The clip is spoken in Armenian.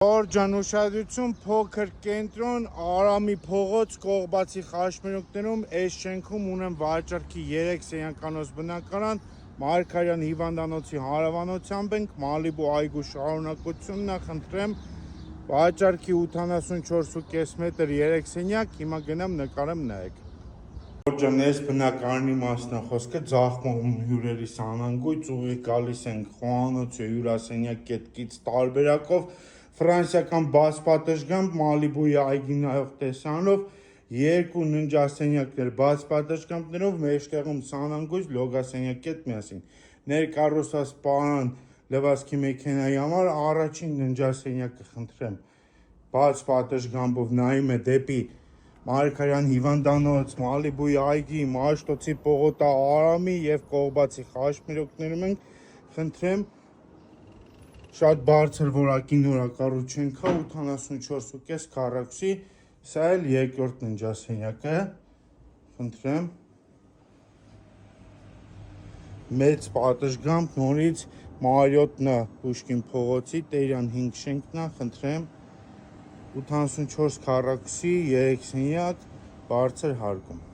Օրջան ուշադրություն փոքր կենտրոն Արամի փողոց Կողբացի խաչմերուկներում այս շենքում ունեմ վաճառքի 3 սենյականոց բնակարան Մարգարյան հիվանդանոցի հարևանությամբ ենք Մալիբու այգու շարունակությունն է խնդրեմ վաճառքի 84.5 մետր 3 սենյակ հիմա գնամ նկարեմ նայեք Օրջան այս բնակարանի մասն է խոսքը ձախ հյուրերի սանանգույց ուղիղ գալիս ենք խոհանոցի հյուրասենյակ կետքից տարբերակով Ֆրանսիական բաց պատշգամբ Մալիբուի այգի նայող տեսանով երկու ննջասենյակներ բաց պատշգամբներով մեջտեղում սանանգույց լոգասենյակ կետ միասին ներկառուցված պարան լվացքի մեքենայի համար առաջին ննջասենյակը խնդրեմ բաց պատշգամբով նայում է դեպի Մարգարյան հիվանդանոց Մալիբուի այգի Մաշտոցի պողոտա Արամի եւ Կողբացի խաչմերուկներում ենք խնդրեմ Շատ բարձր որակի նորակառույց կա 84.5 քառակուսի, սա էլ երկրորդ ննջասենյակը, խնդրեմ, մեծ պատշգամբ նորից Մարիոտնը Պուշկին փողոցի Տերյան 5 շենքն է, խնդրեմ, 84 քառակուսի, 3 սենյակ, բարձր հարկում։